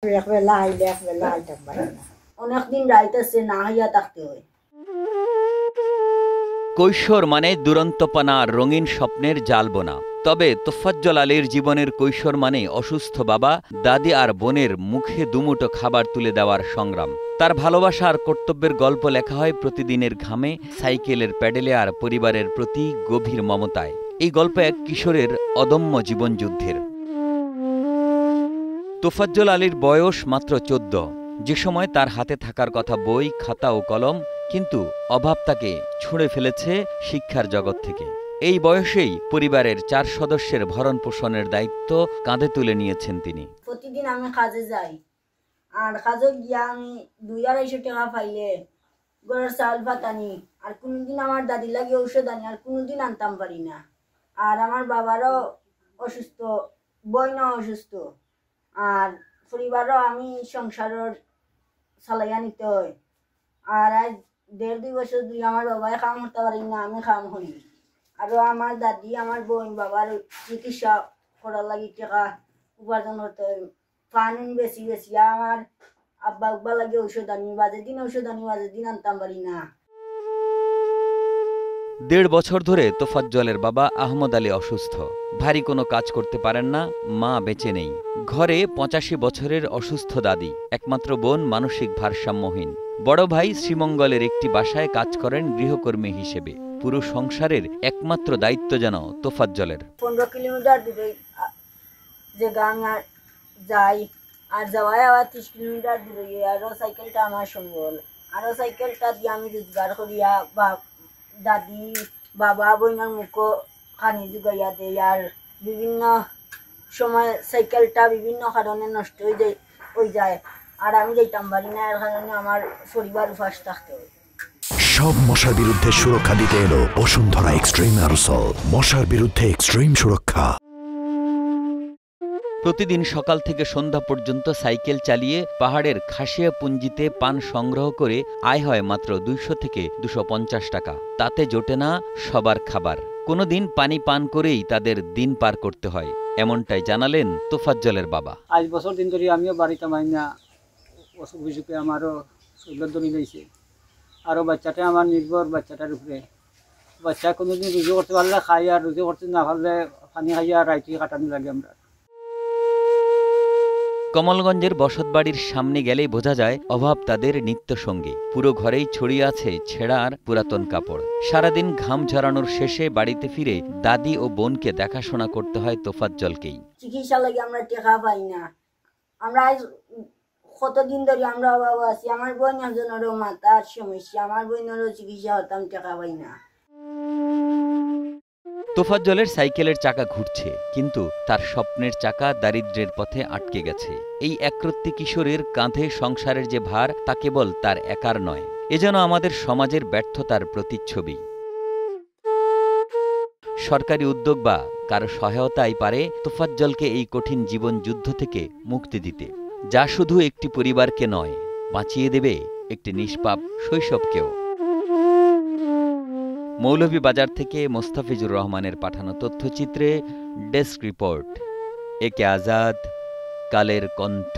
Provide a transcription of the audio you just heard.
একবেলা আইলে একবেলা আইতাম পারি না, অনেকদিন রাইতেছে না হইয়া থাকতে হয়। কৈশোর মানে দুরন্তপনা আর রঙিন স্বপ্নের জালবোনা। তবে তোফাজ্জল আলীর জীবনের কৈশোর মানে অসুস্থ বাবা, দাদি আর বোনের মুখে দুমুটো খাবার তুলে দেওয়ার সংগ্রাম। তার ভালোবাসা আর কর্তব্যের গল্প লেখা হয় প্রতিদিনের ঘামে, সাইকেলের প্যাডেলে আর পরিবারের প্রতি গভীর মমতায়। এই গল্প এক কিশোরের অদম্য জীবনযুদ্ধের। তোফাজ্জল আলীর বয়স মাত্র 14। যে সময় তার হাতে থাকার কথা বই, খাতা ও কলম, কিন্তু অভাব তাকে ছুঁড়ে ফেলেছে শিক্ষার জগৎ থেকে। এই বয়সেই পরিবারের 4 সদস্যের ভরণ পোষণের দায়িত্ব কাঁধে তুলে নিয়েছেন তিনি। প্রতিদিন আমি কাজে যাই, আর কাজে গিয়া আমি 2-250 টাকা পাইলে ঘরের চাউল ভাত আনি, আর কোনোদিন আমার দাদি লাগে ঔষধ আনি, আর কোনোদিন আনতাম পারি না। আর আমার বাবারও অসুস্থ, বোনও অসুস্থ, আর পরিবারও আমি সংসারের চালাইয়া নিতে হয়। আর আজ 1.5-2 বছর ধরে আমার বাবাই কাম করতে পারি না, আমি কাম করি। আর আমার দাদি আমার বোন বাবার চিকিৎসা করার লাগি টাকা উপার্জন করতে হয়। পানি বেশি বেশি আমার আব্বা উব্বা লাগে ঔষধ আনি, বাজে দিন ঔষধ আনি, বাজে দিন আনতাম পারি না। 1.5 বছর ধরে তোফাজ্জলের বাবা আহমদ আলী অসুস্থ, ভারী কোনো কাজ করতে পারেন না, মা বেঁচে নেই। ঘরে 85 বছরের অসুস্থ দাদি, একমাত্র বোন মানসিক ভারসাম্যহীন। বড় ভাই শ্রীমঙ্গলের একটি বাসায় কাজ করেন গৃহকর্মী হিসেবে। পুরো সংসারের একমাত্র দায়িত্ব যেন তোফাজ্জলের। 15 কিলোমিটার দূরে যে গান যাই, আর যাওয়ায় আবার 30 কিলোমিটার দূরে। আরও সাইকেলটা আমার সম্বল, আরও সাইকেলটা দিয়ে আমি রোজগার করিয়া বা দাদি বাবা বোনের মুখও খানি জুগাইয়া দেয়। আর বিভিন্ন সময় সাইকেলটা বিভিন্ন কারণে নষ্ট হয়ে যায়, আর আমি যাইতাম পারি না, এর কারণে আমার পরিবার উপাস থাকতে হয়। সব মশার বিরুদ্ধে সুরক্ষা দিতে এলো বসুন্ধরা এক্সট্রিম অ্যারোসল, মশার বিরুদ্ধে এক্সট্রিম সুরক্ষা। প্রতিদিন সকাল থেকে সন্ধ্যা পর্যন্ত সাইকেল চালিয়ে পাহাড়ের খাসিয়া পুঞ্জিতে পান সংগ্রহ করে আয় হয় মাত্র 200 থেকে 250 টাকা। তাতে জোটে না সবার খাবার। কোনোদিন পানি পান করেই তাদের দিন পার করতে হয়, এমনটাই জানালেন তোফাজ্জলের বাবা। 5 বছর দিন ধরে আমিও বাড়িতে মানি না, অসুখ বিসুখে আমারও শরীর ধরে রয়েছে। আরও বাচ্চাটা আমার নির্ভর বাচ্চাটার উপরে। বাচ্চা কোনোদিন রুজু করতে পারলে খাই, আর রুজু করতে না পারলে পানি খাইয়া রাইতে কাটানো লাগে আমরা। কমলগঞ্জের বসতবাড়ির সামনে গেলেই বোঝা যায় অভাব তাদের নিত্যসঙ্গী। পুরো ঘরেই ছড়িয়ে আছে ছেঁড়া আর পুরাতন কাপড়। সারাদিন ঘাম ঝরানোর শেষে বাড়িতে ফিরে দাদি ও বোনকে দেখাশোনা করতে হয় তোফাজ্জলকেই। চিকিৎসা লাগে আমরা টাকা পাই না, আমরা কতদিন ধরে আমরা অভাব আছি। আমার বোন একজনেরও মাথার সমস্যা, আমার বোনেরও চিকিৎসা হতাম, টাকা পাই না। তোফাজ্জলের সাইকেলের চাকা ঘুরছে, কিন্তু তার স্বপ্নের চাকা দারিদ্র্যের পথে আটকে গেছে। এই একরত্তি কিশোরের কাঁধে সংসারের যে ভার, তা কেবল তার একার নয়, এ যেন আমাদের সমাজের ব্যর্থতার প্রতিচ্ছবি। সরকারি উদ্যোগ বা কারো সহায়তাই পারে তোফাজ্জলকে এই কঠিন জীবন যুদ্ধ থেকে মুক্তি দিতে, যা শুধু একটি পরিবারকে নয়, বাঁচিয়ে দেবে একটি নিষ্পাপ শৈশবকেও। মৌলভীবাজার থেকে মোস্তাফিজুর রহমানের পাঠানো তথ্যচিত্রে ডেস্ক রিপোর্ট, একে আজাদ, কালের কণ্ঠ।